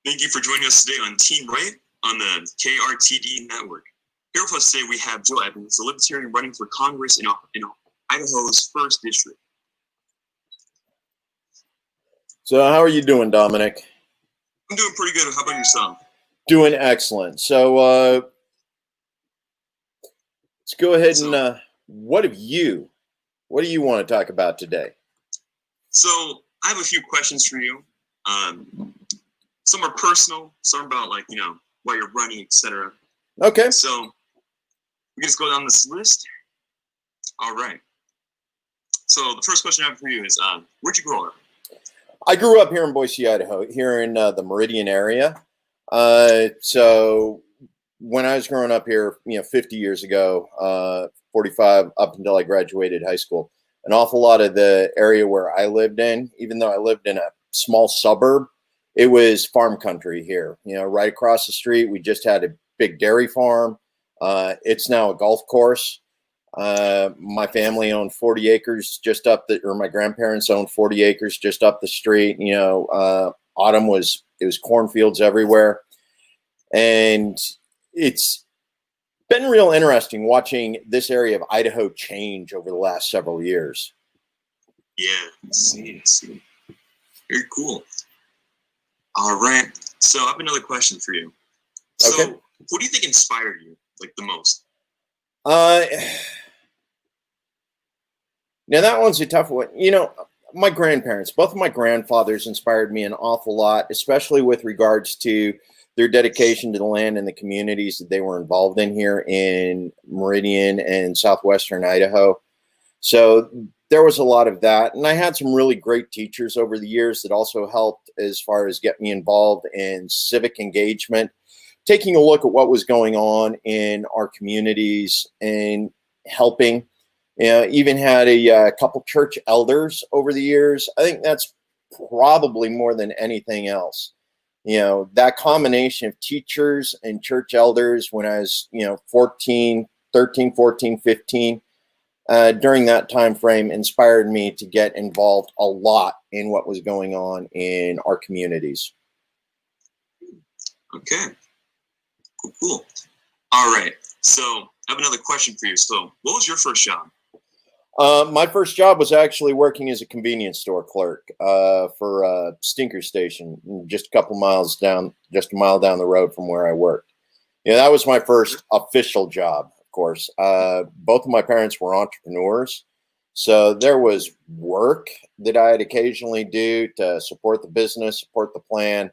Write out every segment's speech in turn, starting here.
Thank you for joining us today on Team Right on the KRTD network. Here with us today we have Joe Evans, a Libertarian running for Congress in Idaho's 1st District. So how are you doing, Dominic? I'm doing pretty good. How about yourself? Doing excellent. So let's go ahead and what do you want to talk about today? So I have a few questions for you. Some are personal, some about why you're running, etc. Okay. So we can just go down this list. All right. So the first question I have for you is, where'd you grow up? I grew up here in Boise, Idaho, here in the Meridian area. So when I was growing up here, 50 years ago, 45 up until I graduated high school, an awful lot of the area where I lived in, even though I lived in a small suburb, it was farm country here. Right across the street, we just had a big dairy farm. It's now a golf course. My family owned 40 acres just up or my grandparents owned 40 acres just up the street. Autumn it was cornfields everywhere. And it's been real interesting watching this area of Idaho change over the last several years. Yeah, I see. Very cool. All right. So I have another question for you. So okay. What do you think inspired you the most? Now that one's a tough one. My grandparents, both of my grandfathers inspired me an awful lot, especially with regards to their dedication to the land and the communities that they were involved in here in Meridian and southwestern Idaho. So there was a lot of that. And I had some really great teachers over the years that also helped as far as get me involved in civic engagement, taking a look at what was going on in our communities and helping. Even had a couple church elders over the years. I think that's probably more than anything else. That combination of teachers and church elders when I was, 13, 14, 15, during that time frame inspired me to get involved a lot in what was going on in our communities. Okay. Cool. All right. So I have another question for you. So what was your first job? My first job was actually working as a convenience store clerk for a stinker station just a mile down the road from where I worked. That was my first official job, of course. Both of my parents were entrepreneurs, so there was work that I'd occasionally do to support the business, support the plan,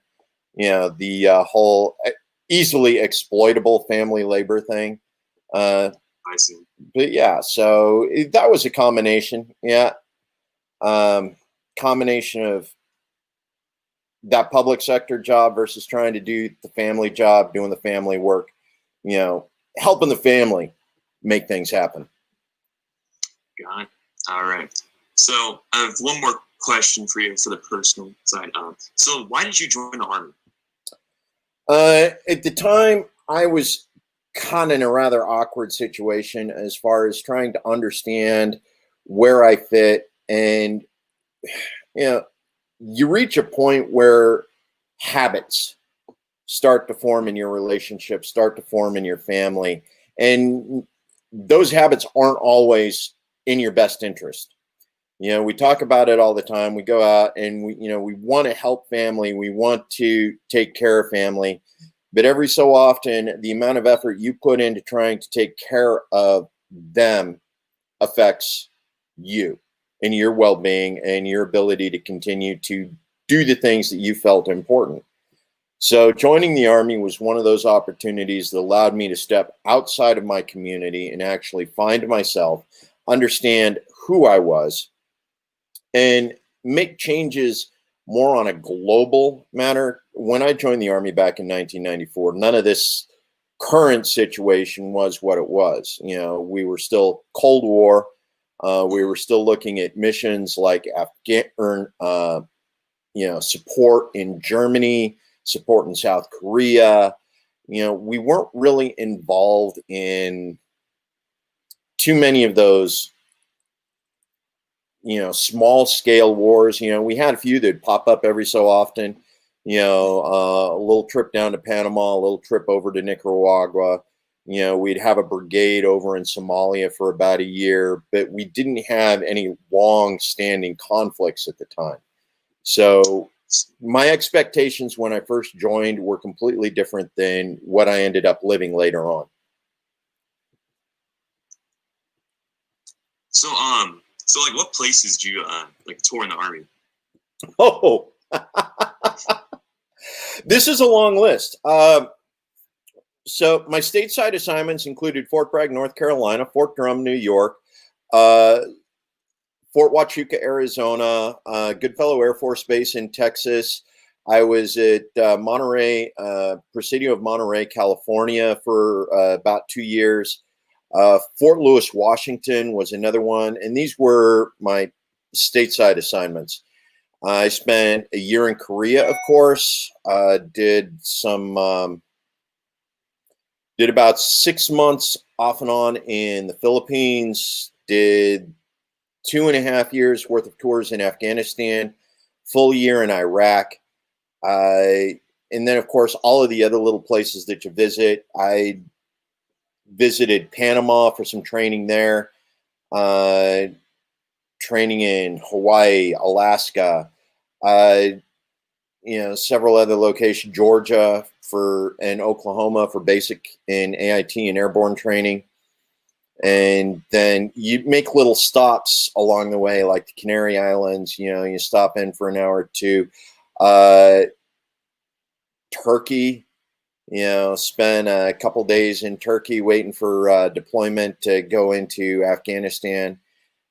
the whole easily exploitable family labor thing. I see. But yeah, so that was a combination. Yeah. Combination of that public sector job versus trying to do the family job, doing the family work, helping the family make things happen. Got it. All right. So I have one more question for you for the personal side. So why did you join the Army? At the time, I was kind of in a rather awkward situation as far as trying to understand where I fit. And, you reach a point where habits start to form in your relationship, start to form in your family. And those habits aren't always in your best interest. We talk about it all the time. We go out and we want to help family. We want to take care of family. But every so often, the amount of effort you put into trying to take care of them affects you and your well-being and your ability to continue to do the things that you felt important. So joining the Army was one of those opportunities that allowed me to step outside of my community and actually find myself, understand who I was, and make changes more on a global matter. When I joined the Army back in 1994, none of this current situation was what it was. We were still Cold War. We were still looking at missions like support in Germany, support in South Korea. We weren't really involved in too many of those small scale wars. We had a few that pop up every so often. A little trip down to Panama, a little trip over to Nicaragua. We'd have a brigade over in Somalia for about a year, but we didn't have any long-standing conflicts at the time. So my expectations when I first joined were completely different than what I ended up living later on. So, like, what places do you tour in the Army? Oh, this is a long list. So my stateside assignments included Fort Bragg, North Carolina, Fort Drum, New York, Fort Huachuca, Arizona, Goodfellow Air Force Base in Texas. I was at Monterey, Presidio of Monterey, California for about 2 years. Fort Lewis, Washington was another one. And these were my stateside assignments. I spent a year in Korea, of course, did about 6 months off and on in the Philippines, did 2.5 years worth of tours in Afghanistan, full year in Iraq. And then, of course, all of the other little places that you visit. I visited Panama for some training there, training in Hawaii, Alaska, several other locations, Georgia and Oklahoma for basic and AIT and airborne training. And then you make little stops along the way, like the Canary Islands, you stop in for an hour or two. Turkey, spend a couple days in Turkey waiting for deployment to go into Afghanistan.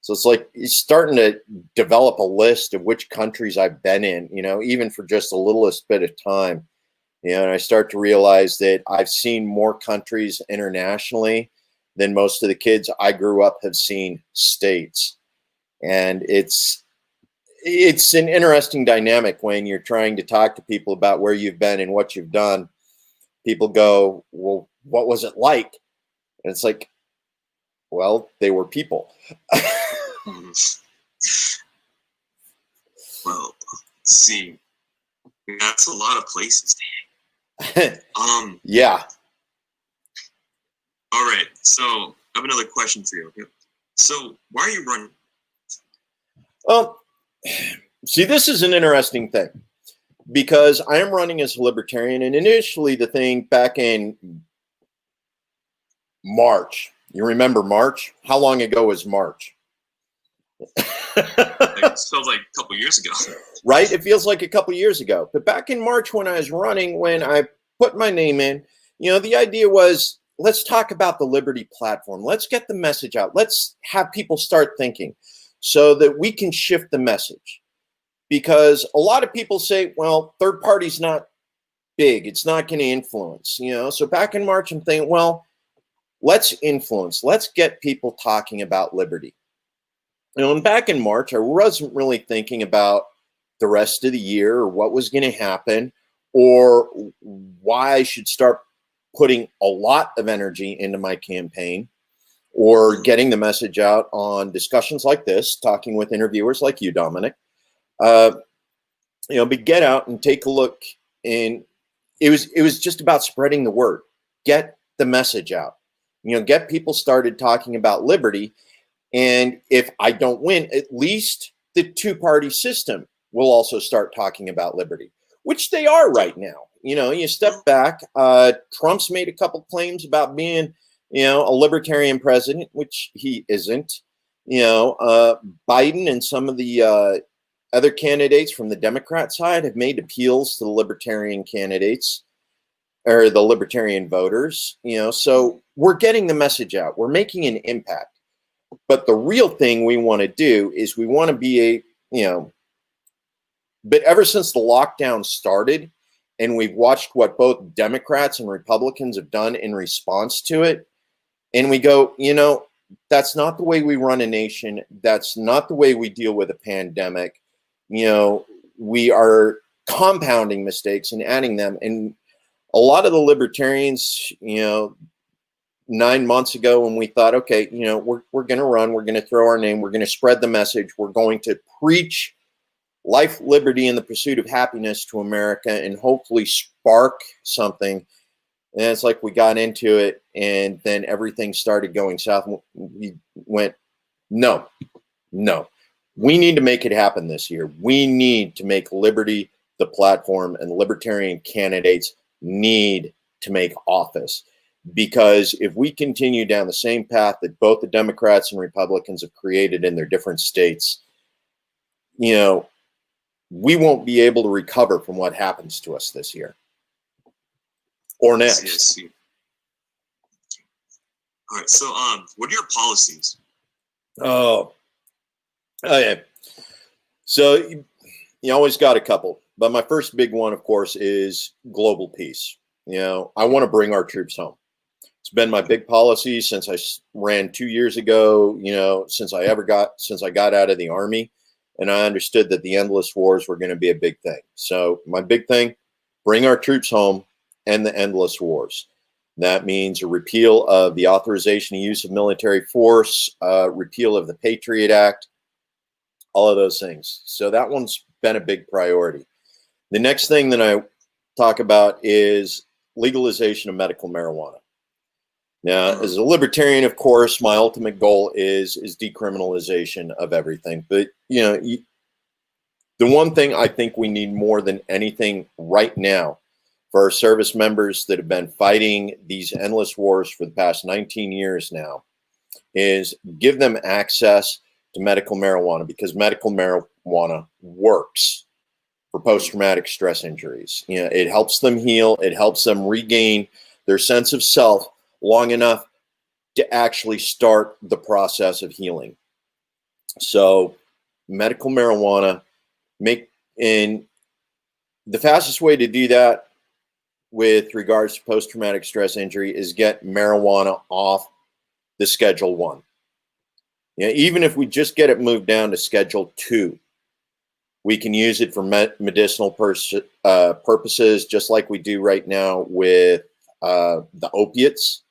So it's like you're starting to develop a list of which countries I've been in, even for just the littlest bit of time. And I start to realize that I've seen more countries internationally than most of the kids I grew up have seen states. And it's an interesting dynamic when you're trying to talk to people about where you've been and what you've done. People go, well, what was it like? And it's like, well, they were people. Well, let's see. That's a lot of places. Yeah. All right. So I have another question for you. Okay? So why are you running? Well, see, this is an interesting thing because I am running as a libertarian, and initially the thing back in March. You remember March? How long ago was March? It feels like a couple years ago. Right? It feels like a couple years ago. But back in March when I was running, when I put my name in, the idea was, let's talk about the Liberty platform. Let's get the message out. Let's have people start thinking so that we can shift the message. Because a lot of people say, well, third party's not big. It's not going to influence, So back in March, I'm thinking, well, let's influence. Let's get people talking about liberty. And back in March, I wasn't really thinking about the rest of the year or what was going to happen or why I should start putting a lot of energy into my campaign or getting the message out on discussions like this, talking with interviewers like you, Dominic. But get out and take a look. And it was just about spreading the word, get the message out, get people started talking about liberty. And if I don't win, at least the two-party system will also start talking about liberty, which they are right now. You step back, Trump's made a couple claims about being, a libertarian president, which he isn't. Biden and some of the other candidates from the Democrat side have made appeals to the libertarian candidates or the libertarian voters, so we're getting the message out. We're making an impact. But the real thing we want to do is we want to be but ever since the lockdown started and we've watched what both Democrats and Republicans have done in response to it, and we go, that's not the way we run a nation. That's not the way we deal with a pandemic. We are compounding mistakes and adding them. And a lot of the libertarians, 9 months ago when we thought, okay, you know, we're going to run, we're going to throw our name, we're going to spread the message, we're going to preach life, liberty, and the pursuit of happiness to America and hopefully spark something. And it's like we got into it and then everything started going south. We went, no. We need to make it happen this year. We need to make liberty the platform, and libertarian candidates need to make office. Because if we continue down the same path that both the Democrats and Republicans have created in their different states, you know, we won't be able to recover from what happens to us this year or next. Yes. All right. So, what are your policies? Oh, yeah. So you always got a couple, but my first big one, of course, is global peace. You know, I want to bring our troops home. It's been my big policy since I ran 2 years ago, you know, since I got out of the Army, and I understood that the endless wars were going to be a big thing. So my big thing, bring our troops home, end the endless wars. That means a repeal of the authorization of use of military force, repeal of the Patriot Act, all of those things. So that one's been a big priority. The next thing that I talk about is legalization of medical marijuana. Now, as a libertarian, of course, my ultimate goal is decriminalization of everything. But, you know, the one thing I think we need more than anything right now for our service members that have been fighting these endless wars for the past 19 years now is give them access to medical marijuana, because medical marijuana works for post-traumatic stress injuries. You know, it helps them heal. It helps them regain their sense of self long enough to actually start the process of healing. So medical marijuana, and the fastest way to do that with regards to post-traumatic stress injury is get marijuana off the Schedule 1. You know, even if we just get it moved down to Schedule 2, we can use it for medicinal purposes, just like we do right now with the opiates.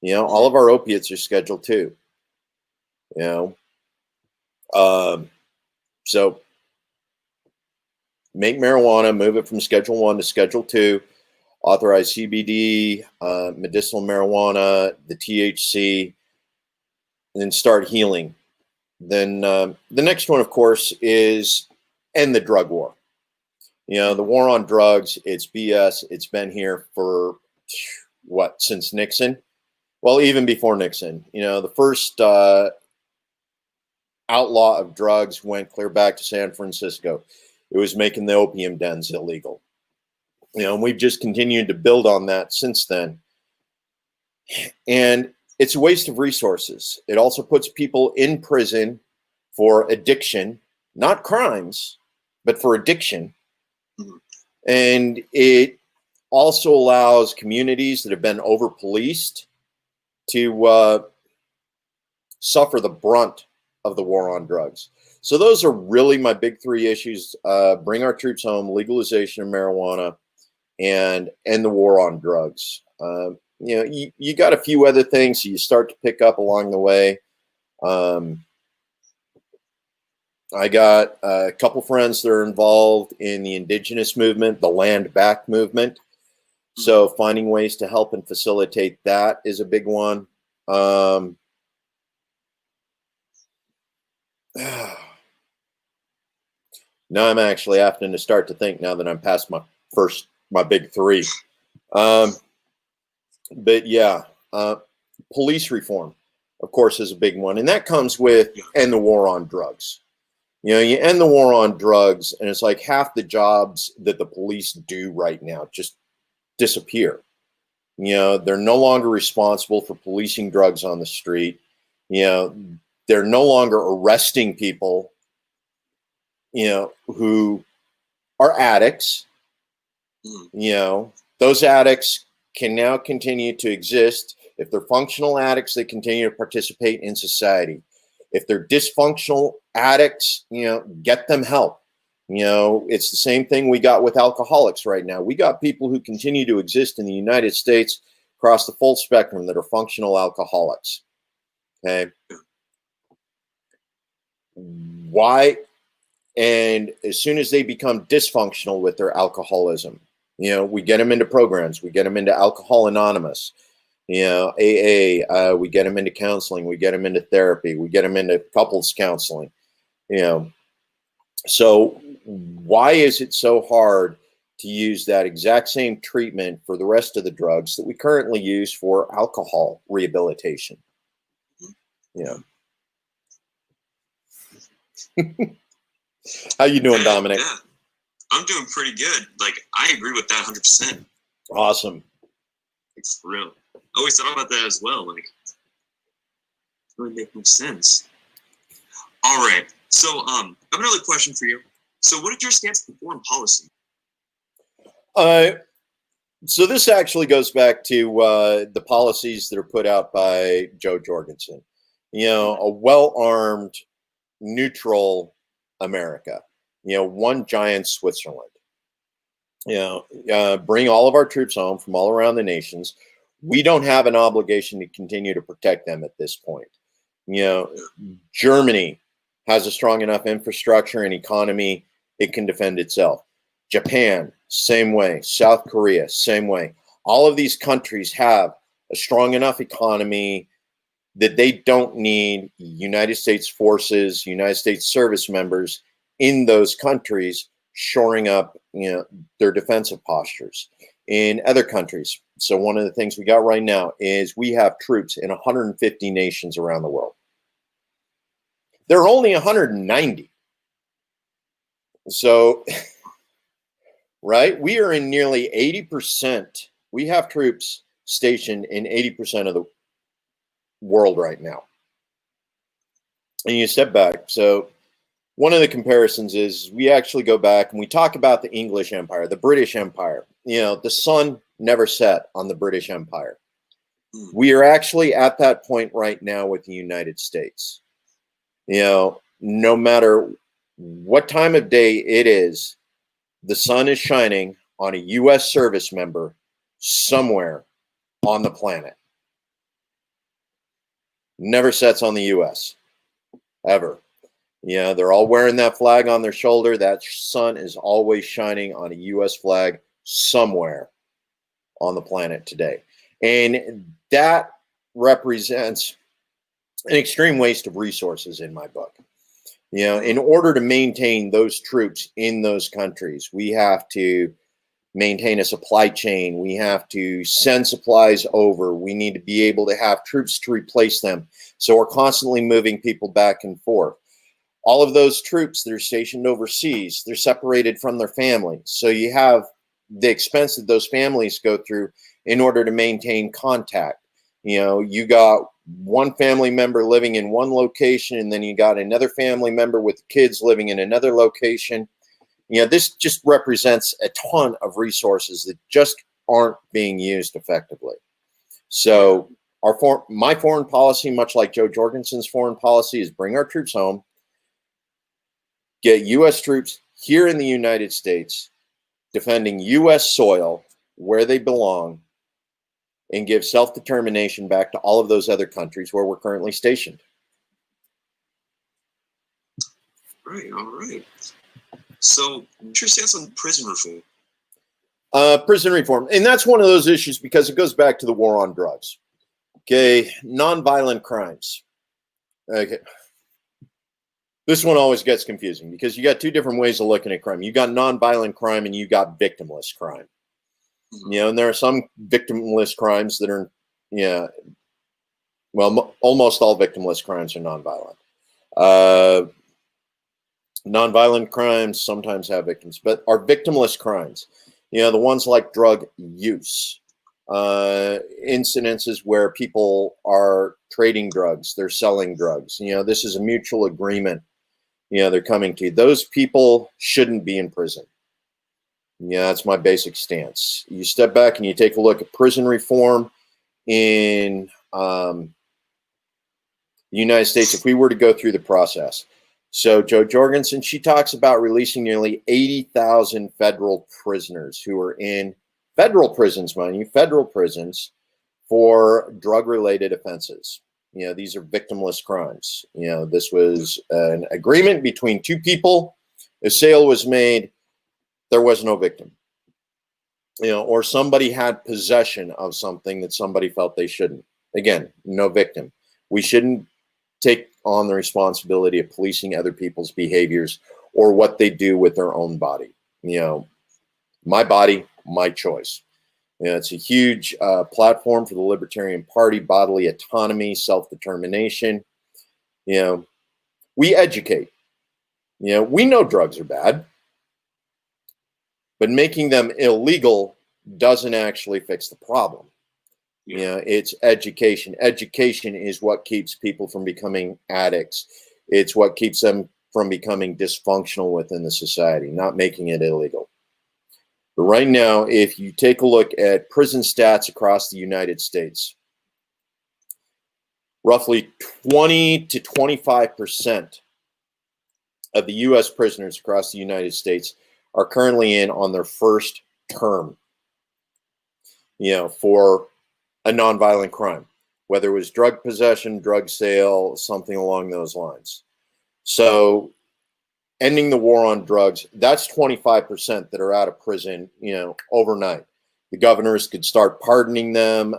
You know, all of our opiates are Schedule 2. You know, so make marijuana, move it from Schedule 1 to Schedule 2, authorize CBD, medicinal marijuana, the THC, and then start healing. Then the next one, of course, is end the drug war. You know, the war on drugs, it's BS. It's been here for, what, since Nixon? Well, even before Nixon. You know, the first outlaw of drugs went clear back to San Francisco. It was making the opium dens illegal. You know, and we've just continued to build on that since then. And it's a waste of resources. It also puts people in prison for addiction, not crimes, but for addiction. And it also allows communities that have been over-policed to suffer the brunt of the war on drugs. So those are really my big three issues: bring our troops home, legalization of marijuana, and end the war on drugs. You know, you got a few other things you start to pick up along the way. I got a couple friends that are involved in the indigenous movement, the land back movement. So finding ways to help and facilitate that is a big one. Now I'm actually having to start to think now that I'm past my big three. But yeah, police reform, of course, is a big one. And that comes with end the war on drugs. You know, you end the war on drugs, and it's like half the jobs that the police do right now just disappear. You know, they're no longer responsible for policing drugs on the street. You know, they're no longer arresting people, you know, who are addicts. You know, those addicts can now continue to exist. If they're functional addicts, they continue to participate in society. If they're dysfunctional addicts, you know, get them help. You know, it's the same thing we got with alcoholics right now. We got people who continue to exist in the United States across the full spectrum that are functional alcoholics. Okay. Why? And as soon as they become dysfunctional with their alcoholism, we get them into programs, we get them into Alcohol Anonymous, AA, we get them into counseling, we get them into therapy, we get them into couples counseling, So why is it so hard to use that exact same treatment for the rest of the drugs that we currently use for alcohol rehabilitation? How you doing, Dominic? Yeah, I'm doing pretty good. Like, I agree with that 100%. Awesome. It's for real. I always thought about that as well. Like, it really makes no sense. All right. So, I have another question for you. So, what is your stance on foreign policy? So this actually goes back to the policies that are put out by Jo Jorgensen. A well-armed, neutral America. One giant Switzerland. Bring all of our troops home from all around the nations. We don't have an obligation to continue to protect them at this point. Germany has a strong enough infrastructure and economy, it can defend itself. Japan, same way. South Korea, same way. All of these countries have a strong enough economy that they don't need United States forces, United States service members in those countries shoring up, their defensive postures in other countries. So one of the things we got right now is we have troops in 150 nations around the world. There are only 190. So, right, we are in nearly 80%. We have troops stationed in 80% of the world right now. And you step back. So one of the comparisons is we actually go back and we talk about the English Empire, the British Empire. The sun never set on the British Empire. We are actually at that point right now with the United States. No matter what time of day it is, the sun is shining on a U.S. service member somewhere on the planet. Never sets on the U.S. ever. They're all wearing that flag on their shoulder. That sun is always shining on a U.S. flag somewhere on the planet today. And that represents an extreme waste of resources in my book. In order to maintain those troops in those countries, we have to maintain a supply chain. We have to send supplies over. We need to be able to have troops to replace them. So we're constantly moving people back and forth. All of those troops that are stationed overseas, they're separated from their families. So you have the expense that those families go through in order to maintain contact. You got one family member living in one location, and then you got another family member with kids living in another location. This just represents a ton of resources that just aren't being used effectively. So my foreign policy, much like Jo Jorgensen's foreign policy, is bring our troops home, get U.S. troops here in the United States, defending U.S. soil where they belong, and give self-determination back to all of those other countries where we're currently stationed. Right, all right. So, what's your stance on prison reform? Prison reform. And that's one of those issues because it goes back to the war on drugs. Okay, nonviolent crimes. Okay. This one always gets confusing because you got two different ways of looking at crime. You got nonviolent crime and you got victimless crime. And there are some victimless crimes that are, almost all victimless crimes are nonviolent. Nonviolent crimes sometimes have victims, but are victimless crimes. The ones like drug use, incidences where people are trading drugs, they're selling drugs. This is a mutual agreement. They're coming to. Those people shouldn't be in prison. That's my basic stance. You step back and you take a look at prison reform in the United States. If we were to go through the process, so Jo Jorgensen, she talks about releasing nearly 80,000 federal prisoners who are in federal prisons, mind you, federal prisons for drug-related offenses. These are victimless crimes. This was an agreement between two people. A sale was made. There was no victim. Or somebody had possession of something that somebody felt they shouldn't. Again, no victim. We shouldn't take on the responsibility of policing other people's behaviors or what they do with their own body. My body, my choice. It's a huge platform for the Libertarian Party: bodily autonomy, self-determination. We educate. We know drugs are bad, but making them illegal doesn't actually fix the problem. It's education. Education is what keeps people from becoming addicts. It's what keeps them from becoming dysfunctional within the society, not making it illegal. But right now, if you take a look at prison stats across the United States, roughly 20 to 25% of the U.S. prisoners across the United States are currently in on their first term, for a nonviolent crime, whether it was drug possession, drug sale, something along those lines. So ending the war on drugs, that's 25% that are out of prison, overnight. The governors could start pardoning them,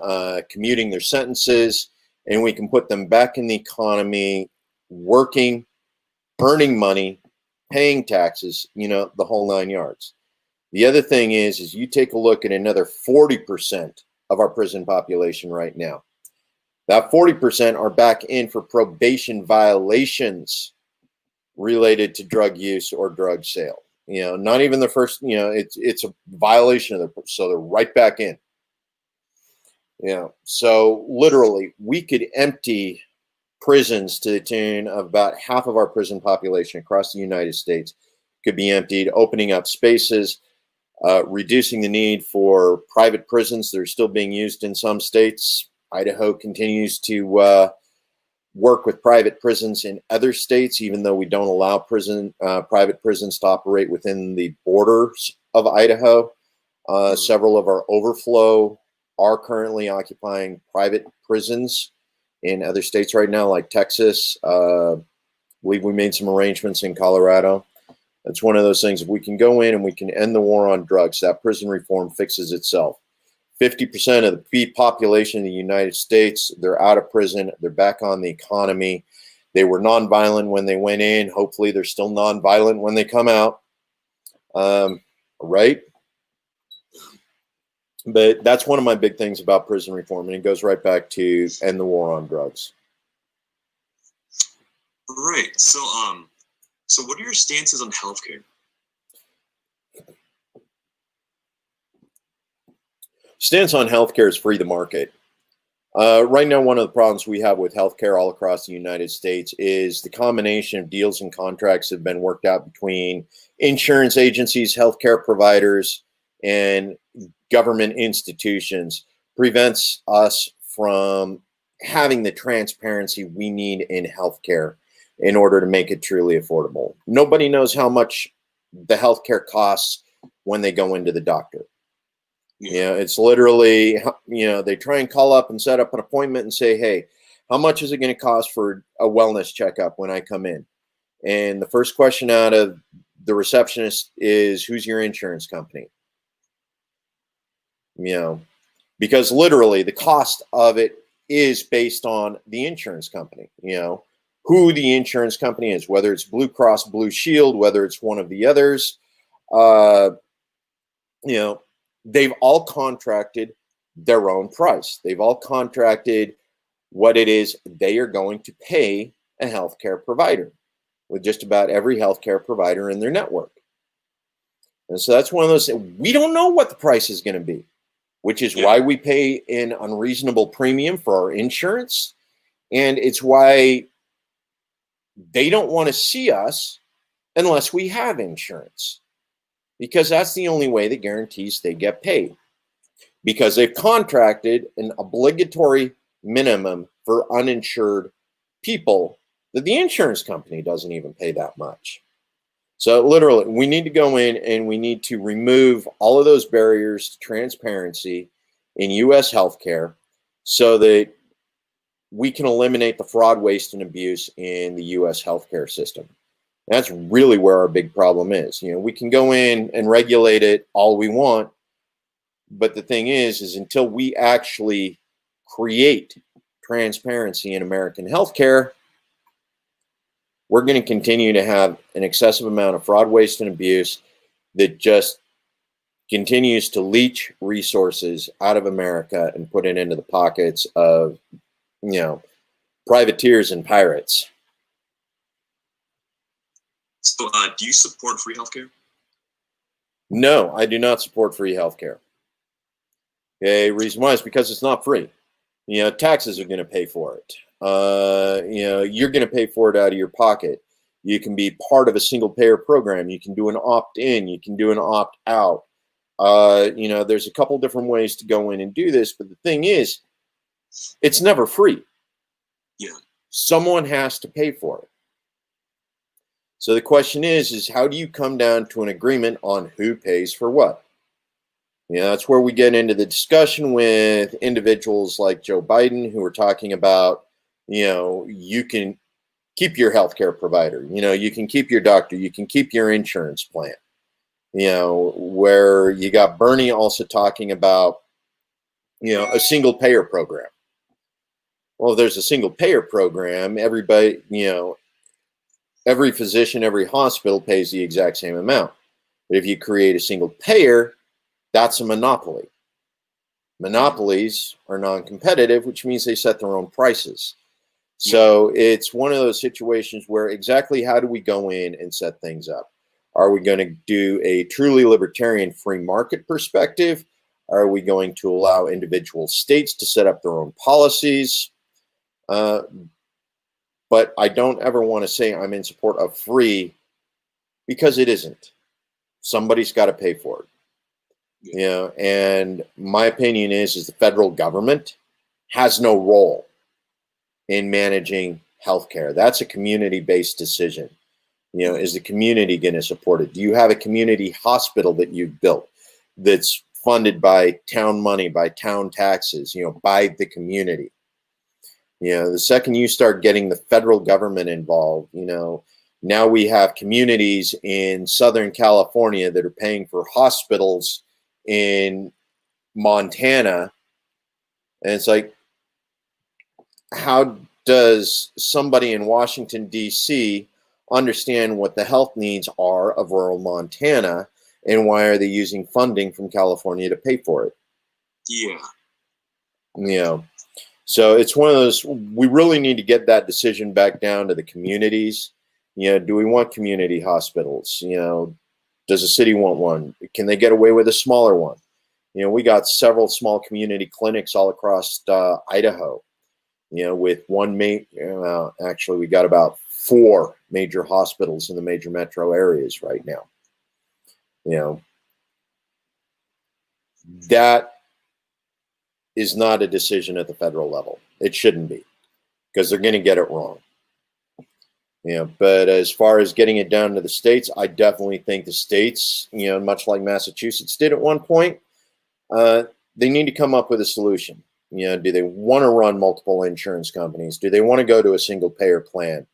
commuting their sentences, and we can put them back in the economy, working, earning money, paying taxes, the whole 9 yards. The other thing is you take a look at another 40% of our prison population right now. That 40% are back in for probation violations related to drug use or drug sale. Not even the first, it's a violation of so they're right back in. So literally we could empty prisons to the tune of about half of our prison population across the United States could be emptied, opening up spaces, reducing the need for private prisons that are still being used in some states. Idaho continues to work with private prisons in other states, even though we don't allow private prisons to operate within the borders of Idaho. Several of our overflow are currently occupying private prisons in other states right now, like Texas. I believe we made some arrangements in Colorado. It's one of those things. If we can go in and we can end the war on drugs, that prison reform fixes itself. 50% of the population in the United States, they're out of prison. They're back on the economy. They were nonviolent when they went in. Hopefully they're still nonviolent when they come out. Right? But that's one of my big things about prison reform, and it goes right back to end the war on drugs. Right. So what are your stances on healthcare? Stance on healthcare is free the market. Right now, one of the problems we have with healthcare all across the United States is the combination of deals and contracts that have been worked out between insurance agencies, healthcare providers, and government institutions prevents us from having the transparency we need in healthcare in order to make it truly affordable. Nobody knows how much the healthcare costs when they go into the doctor. It's literally, they try and call up and set up an appointment and say, hey, how much is it going to cost for a wellness checkup when I come in? And the first question out of the receptionist is, who's your insurance company? Because literally the cost of it is based on the insurance company, who the insurance company is, whether it's Blue Cross Blue Shield, whether it's one of the others, they've all contracted their own price. They've all contracted what it is they are going to pay a healthcare provider with just about every healthcare provider in their network. And so that's one of those, we don't know what the price is going to be, which is why we pay an unreasonable premium for our insurance. And it's why they don't want to see us unless we have insurance, because that's the only way that guarantees they get paid, because they've contracted an obligatory minimum for uninsured people that the insurance company doesn't even pay that much. So literally, we need to go in and we need to remove all of those barriers to transparency in U.S. healthcare so that we can eliminate the fraud, waste, and abuse in the U.S. healthcare system. That's really where our big problem is. We can go in and regulate it all we want, but the thing is until we actually create transparency in American healthcare, we're going to continue to have an excessive amount of fraud, waste, and abuse that just continues to leach resources out of America and put it into the pockets of, privateers and pirates. So, do you support free healthcare? No, I do not support free healthcare. Okay, reason why is because it's not free. Taxes are going to pay for it. You're going to pay for it out of your pocket. You can be part of a single payer program. You can do an opt-in. You can do an opt-out. There's a couple different ways to go in and do this, but the thing is, it's never free. Yeah. Someone has to pay for it. So the question is how do you come down to an agreement on who pays for what? That's where we get into the discussion with individuals like Joe Biden, who are talking about, you can keep your healthcare provider, you can keep your doctor, you can keep your insurance plan. Where you got Bernie also talking about, a single payer program. Well, if there's a single payer program, everybody, every physician, every hospital pays the exact same amount. But if you create a single payer, that's a monopoly. Monopolies are non-competitive, which means they set their own prices. So it's one of those situations where exactly how do we go in and set things up? Are we going to do a truly libertarian free market perspective? Are we going to allow individual states to set up their own policies? But I don't ever want to say I'm in support of free, because it isn't. Somebody's got to pay for it. And my opinion is the federal government has no role in managing healthcare. That's a community-based decision. Is the community going to support it? Do you have a community hospital that you've built that's funded by town money, by town taxes, by the community? The second you start getting the federal government involved, now we have communities in Southern California that are paying for hospitals in Montana. And it's like, how does somebody in Washington, D.C. understand what the health needs are of rural Montana, and why are they using funding from California to pay for it? Yeah. So it's one of those, we really need to get that decision back down to the communities. Do we want community hospitals? Does a city want one? Can they get away with a smaller one? We got several small community clinics all across Idaho, with actually we got about 4 major hospitals in the major metro areas right now. That is not a decision at the federal level. It shouldn't be, because they're going to get it wrong. But as far as getting it down to the states, I definitely think the states, much like Massachusetts did at one point, they need to come up with a solution. Do they want to run multiple insurance companies? Do they want to go to a single payer plan?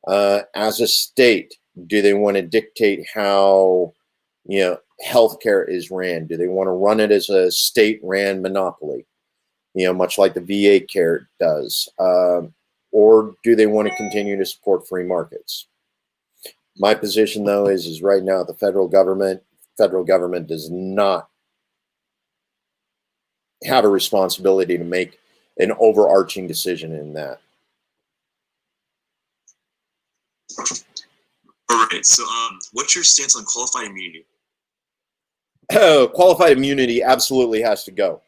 As a state, do they want to dictate how, healthcare is ran? Do they want to run it as a state-ran monopoly, much like the VA care does? Or do they want to continue to support free markets? My position, though, is right now the federal government does not have a responsibility to make an overarching decision in that. All right. So, what's your stance on qualified immunity? Qualified immunity absolutely has to go.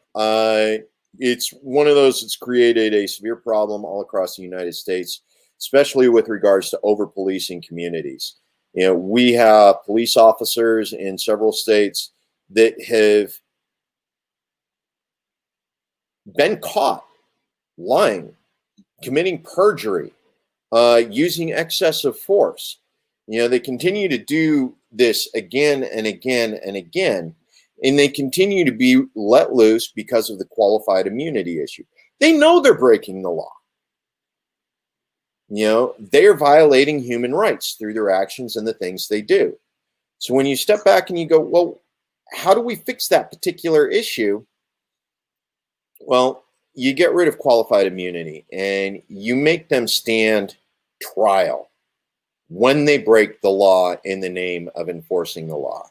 It's one of those that's created a severe problem all across the United States, especially with regards to over-policing communities. We have police officers in several states that have been caught lying, committing perjury, using excessive force. They continue to do this again and again and again, and they continue to be let loose because of the qualified immunity issue. They know they're breaking the law. You know, they are violating human rights through their actions and the things they do. So when you step back and you go, well, how do we fix that particular issue? Well, you get rid of qualified immunity and you make them stand trial when they break the law in the name of enforcing the law.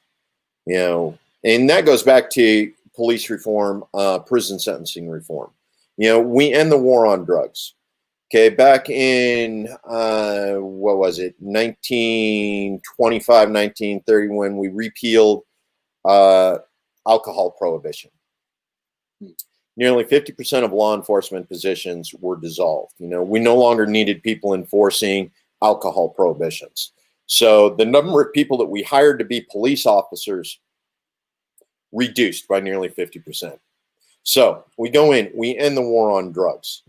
You know, and that goes back to police reform, prison sentencing reform. You know, we end the war on drugs. Okay, back in, what was it, 1925, 1930, when we repealed alcohol prohibition. Nearly 50% of law enforcement positions were dissolved. You know, we no longer needed people enforcing alcohol prohibitions. So the number of people that we hired to be police officers reduced by nearly 50%. So we go in, we end the war on drugs.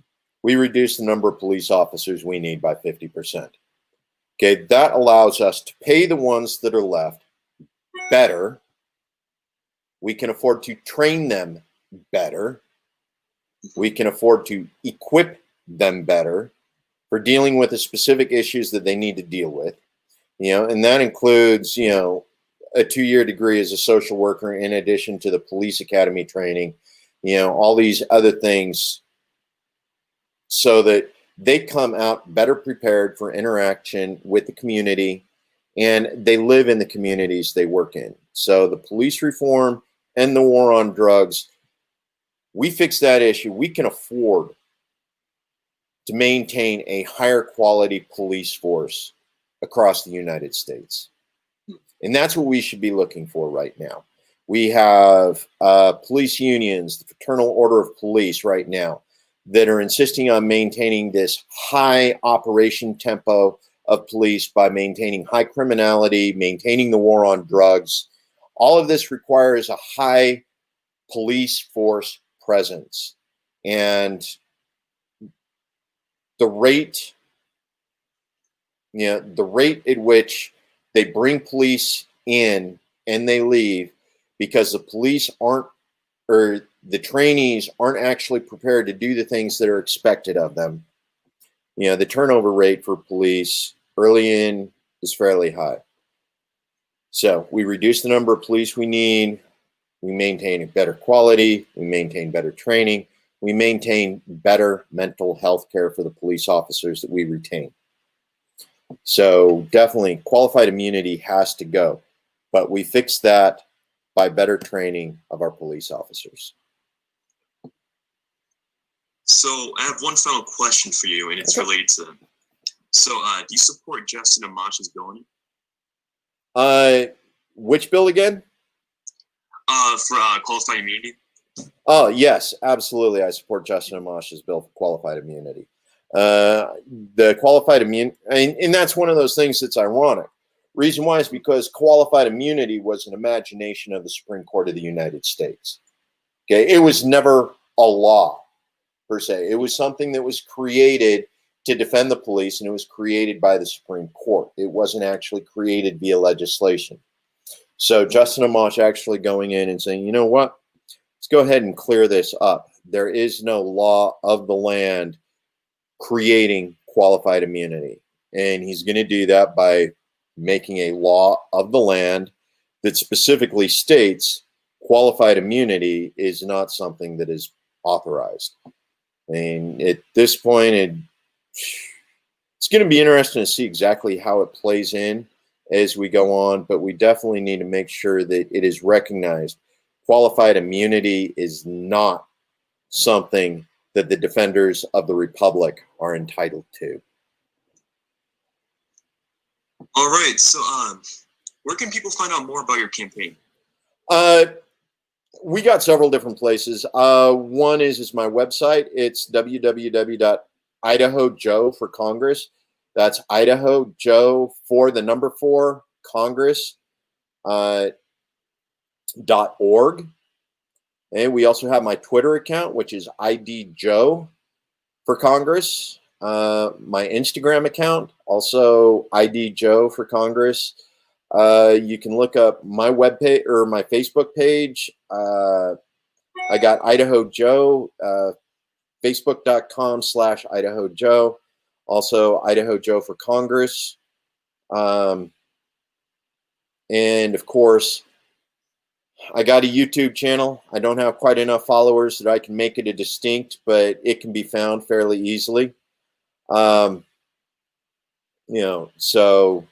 We reduce the number of police officers we need by 50%. Okay, that allows us to pay the ones that are left better. We can afford to train them better. We can afford to equip them better for dealing with the specific issues that they need to deal with. You know, and that includes, you know, a 2-year degree as a social worker in addition to the police academy training, you know, all these other things, so that they come out better prepared for interaction with the community and they live in the communities they work in. So the police reform and the war on drugs, we fix that issue. We can afford to maintain a higher quality police force across the United States. And that's what we should be looking for right now. We have police unions, the Fraternal Order of Police right now, that are insisting on maintaining this high operation tempo of police by maintaining high criminality, maintaining the war on drugs. All of this requires a high police force presence. And the rate, you know, the rate at which they bring police in and they leave because the police aren't, or the trainees aren't actually prepared to do the things that are expected of them. You know, the turnover rate for police early in is fairly high. So we reduce the number of police we need. We maintain a better quality. We maintain better training. We maintain better mental health care for the police officers that we retain. So definitely qualified immunity has to go, but we fix that by better training of our police officers. So I have one final question for you, and it's related to, so do you support Justin Amache's bill? Which bill again? For qualified immunity. Oh, yes, absolutely. I support Justin Amache's bill for qualified immunity. The qualified immunity, and that's one of those things that's ironic. Reason why is because qualified immunity was an imagination of the Supreme Court of the United States. Okay, it was never a law per se. It was something that was created to defend the police, and it was created by the Supreme Court. It wasn't actually created via legislation. So Justin Amache actually going in and saying, you know what, let's go ahead and clear this up. There is no law of the land creating qualified immunity. And he's going to do that by making a law of the land that specifically states qualified immunity is not something that is authorized. And at this point, it's going to be interesting to see exactly how it plays in as we go on, but we definitely need to make sure that it is recognized. Qualified immunity is not something that the defenders of the Republic are entitled to. All right, so where can people find out more about your campaign? We got several different places. One is my website. It's www.Idaho Joe for Congress. That's Idaho Joe for the number 4 Congress .org. And we also have my Twitter account, which is ID Joe for Congress. My Instagram account, also ID Joe for Congress. You can look up my webpage or my Facebook page. I got Idaho Joe Facebook.com/Idaho Joe. Also, Idaho Joe for Congress. And of course, I got a YouTube channel. I don't have quite enough followers that I can make it a distinct, but it can be found fairly easily. So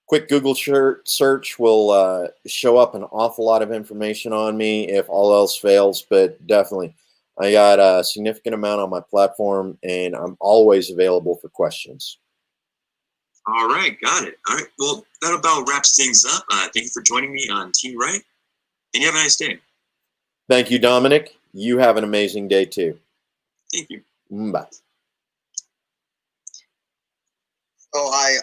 quick Google search will show up an awful lot of information on me if all else fails, but definitely I got a significant amount on my platform, and I'm always available for questions. All right, got it. All right, well, that about wraps things up. Thank you for joining me on Team Right, and you have a nice day. Thank you, Dominic. You have an amazing day too. Thank you. Bye. Oh,